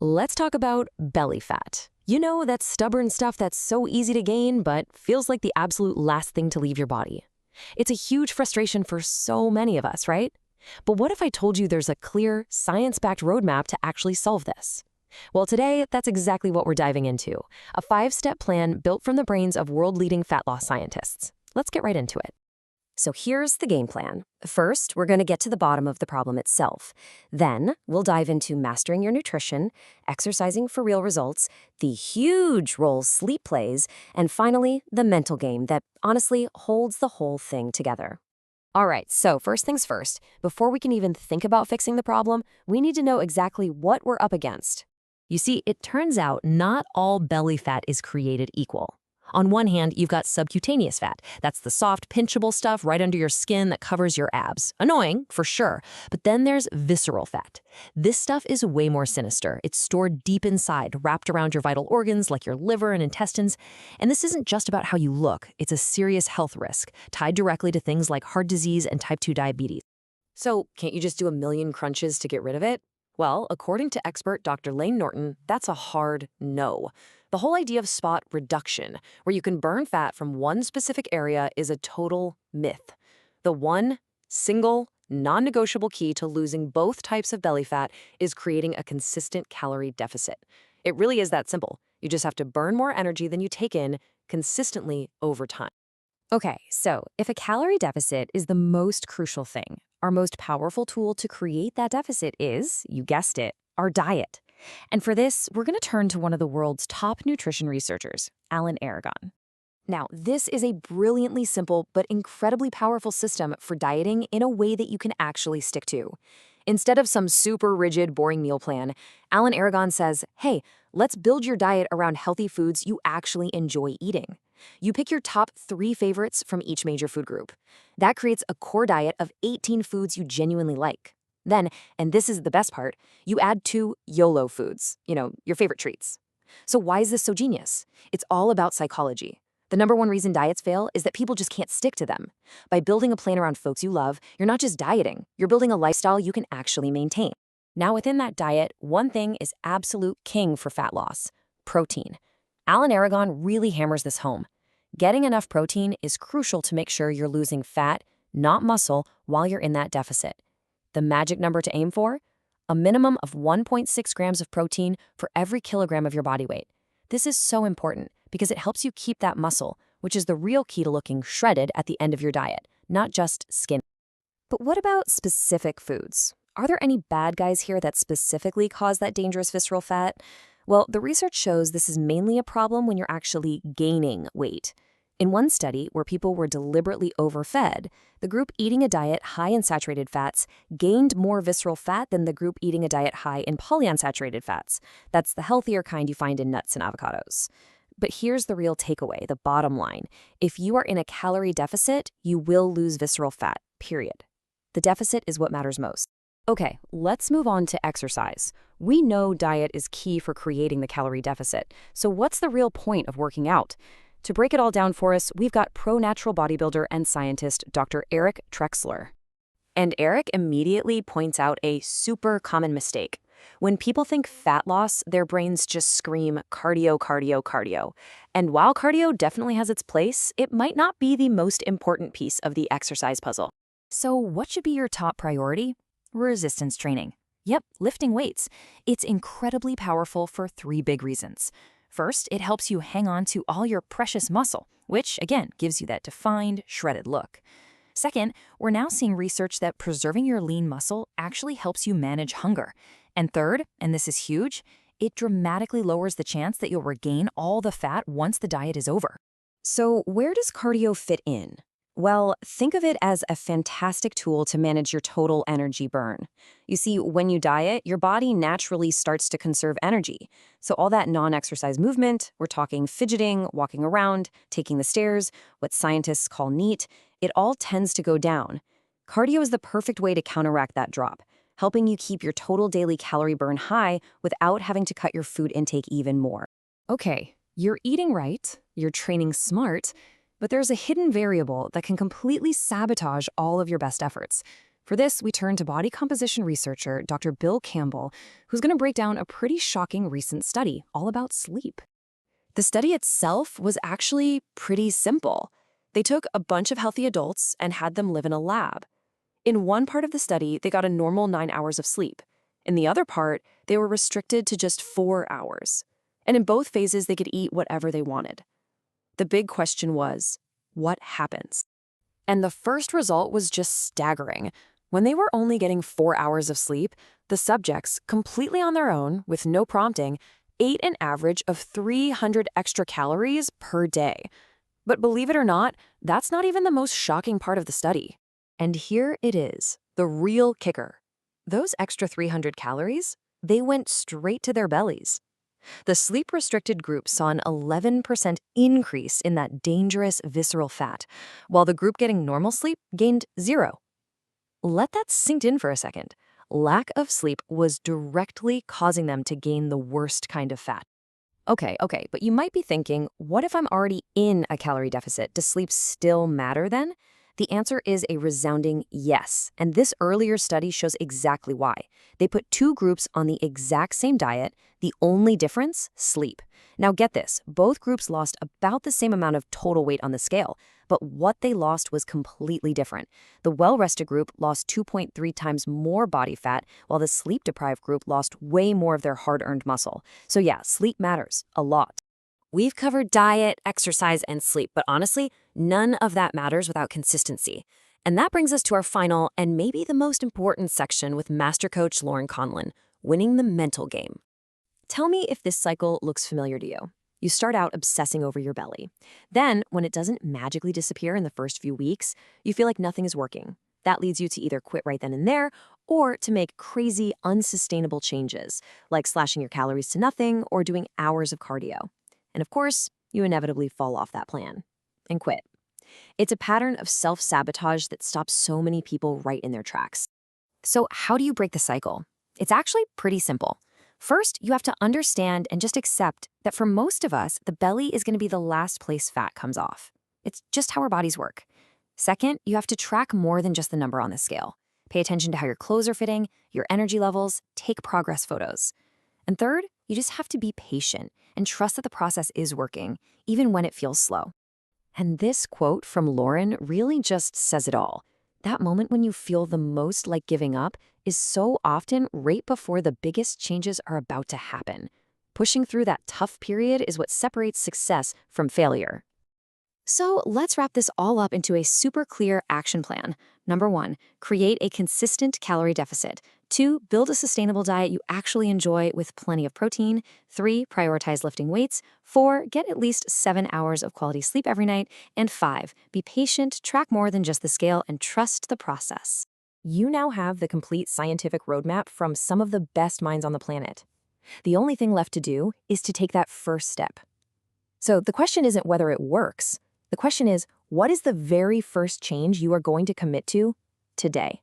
Let's talk about belly fat. You know, that stubborn stuff that's so easy to gain but feels like the absolute last thing to leave your body. It's a huge frustration for so many of us, right? But what if I told you there's a clear, science-backed roadmap to actually solve this? Well, today, that's exactly what we're diving into. A 5-step plan built from the brains of world-leading fat loss scientists. Let's get right into it. So here's the game plan. First, we're going to get to the bottom of the problem itself. Then, we'll dive into mastering your nutrition, exercising for real results, the huge role sleep plays, and finally, the mental game that honestly holds the whole thing together. All right, so first things first, before we can even think about fixing the problem, we need to know exactly what we're up against. You see, it turns out not all belly fat is created equal. On one hand, you've got subcutaneous fat. That's the soft, pinchable stuff right under your skin that covers your abs. Annoying, for sure. But then there's visceral fat. This stuff is way more sinister. It's stored deep inside, wrapped around your vital organs like your liver and intestines. And this isn't just about how you look. It's a serious health risk, tied directly to things like heart disease and type 2 diabetes. So, can't you just do a million crunches to get rid of it? Well, according to expert Dr. Lane Norton, that's a hard no. The whole idea of spot reduction, where you can burn fat from one specific area, is a total myth. The one, single, non-negotiable key to losing both types of belly fat is creating a consistent calorie deficit. It really is that simple. You just have to burn more energy than you take in consistently over time. Okay, so if a calorie deficit is the most crucial thing, our most powerful tool to create that deficit is, you guessed it, our diet. And for this, we're going to turn to one of the world's top nutrition researchers, Alan Aragon. Now, this is a brilliantly simple but incredibly powerful system for dieting in a way that you can actually stick to. Instead of some super rigid, boring meal plan, Alan Aragon says, hey, let's build your diet around healthy foods you actually enjoy eating. You pick your top 3 favorites from each major food group. That creates a core diet of 18 foods you genuinely like. Then, and this is the best part, you add 2 YOLO foods, your favorite treats. So why is this so genius? It's all about psychology. The number one reason diets fail is that people just can't stick to them. By building a plan around folks you love, you're not just dieting, you're building a lifestyle you can actually maintain. Now within that diet, one thing is absolute king for fat loss: protein. Alan Aragon really hammers this home. Getting enough protein is crucial to make sure you're losing fat, not muscle, while you're in that deficit. The magic number to aim for? A minimum of 1.6 grams of protein for every kilogram of your body weight. This is so important because it helps you keep that muscle, which is the real key to looking shredded at the end of your diet, not just skin. But what about specific foods? Are there any bad guys here that specifically cause that dangerous visceral fat? Well, the research shows this is mainly a problem when you're actually gaining weight. In one study, where people were deliberately overfed, the group eating a diet high in saturated fats gained more visceral fat than the group eating a diet high in polyunsaturated fats. That's the healthier kind you find in nuts and avocados. But here's the real takeaway, the bottom line. If you are in a calorie deficit, you will lose visceral fat, period. The deficit is what matters most. Okay, let's move on to exercise. We know diet is key for creating the calorie deficit. So what's the real point of working out? To break it all down for us, we've got pro-natural bodybuilder and scientist Dr. Eric Trexler. And Eric immediately points out a super common mistake. When people think fat loss, their brains just scream cardio, cardio, cardio. And while cardio definitely has its place, it might not be the most important piece of the exercise puzzle. So what should be your top priority? Resistance training. Yep, lifting weights. It's incredibly powerful for 3 big reasons. First, it helps you hang on to all your precious muscle, which, again, gives you that defined, shredded look. Second, we're now seeing research that preserving your lean muscle actually helps you manage hunger. And third, and this is huge, it dramatically lowers the chance that you'll regain all the fat once the diet is over. So where does cardio fit in? Well, think of it as a fantastic tool to manage your total energy burn. You see, when you diet, your body naturally starts to conserve energy. So all that non-exercise movement, we're talking fidgeting, walking around, taking the stairs, what scientists call NEAT, it all tends to go down. Cardio is the perfect way to counteract that drop, helping you keep your total daily calorie burn high without having to cut your food intake even more. Okay, you're eating right, you're training smart, but there's a hidden variable that can completely sabotage all of your best efforts. For this, we turn to body composition researcher Dr. Bill Campbell, who's going to break down a pretty shocking recent study all about sleep. The study itself was actually pretty simple. They took a bunch of healthy adults and had them live in a lab. In one part of the study, they got a normal 9 hours of sleep. In the other part, they were restricted to just 4 hours. And in both phases, they could eat whatever they wanted. The big question was, what happens? And the first result was just staggering. When they were only getting 4 hours of sleep, the subjects, completely on their own, with no prompting, ate an average of 300 extra calories per day. But believe it or not, that's not even the most shocking part of the study. And here it is, the real kicker. Those extra 300 calories, they went straight to their bellies. The sleep-restricted group saw an 11% increase in that dangerous visceral fat, while the group getting normal sleep gained 0. Let that sink in for a second. Lack of sleep was directly causing them to gain the worst kind of fat. Okay, but you might be thinking, what if I'm already in a calorie deficit? Does sleep still matter then? The answer is a resounding yes, and this earlier study shows exactly why. They put 2 groups on the exact same diet, the only difference, sleep. Now get this, both groups lost about the same amount of total weight on the scale, but what they lost was completely different. The well-rested group lost 2.3 times more body fat, while the sleep-deprived group lost way more of their hard-earned muscle. So yeah, sleep matters a lot. We've covered diet, exercise, and sleep, but honestly, none of that matters without consistency. And that brings us to our final and maybe the most important section with Master Coach Lauren Conlon, winning the mental game. Tell me if this cycle looks familiar to you. You start out obsessing over your belly. Then, when it doesn't magically disappear in the first few weeks, you feel like nothing is working. That leads you to either quit right then and there or to make crazy, unsustainable changes, like slashing your calories to nothing or doing hours of cardio. And of course, you inevitably fall off that plan and quit. It's a pattern of self-sabotage that stops so many people right in their tracks. So how do you break the cycle? It's actually pretty simple. First, you have to understand and just accept that for most of us, the belly is going to be the last place fat comes off. It's just how our bodies work. Second, you have to track more than just the number on the scale. Pay attention to how your clothes are fitting, your energy levels, take progress photos. And third, you just have to be patient and trust that the process is working, even when it feels slow. And this quote from Lauren really just says it all. That moment when you feel the most like giving up is so often right before the biggest changes are about to happen. Pushing through that tough period is what separates success from failure. So let's wrap this all up into a super clear action plan. Number 1, create a consistent calorie deficit. 2, build a sustainable diet you actually enjoy with plenty of protein. 3, prioritize lifting weights. 4, get at least 7 hours of quality sleep every night. And 5, be patient, track more than just the scale, and trust the process. You now have the complete scientific roadmap from some of the best minds on the planet. The only thing left to do is to take that first step. So the question isn't whether it works. The question is, what is the very first change you are going to commit to today?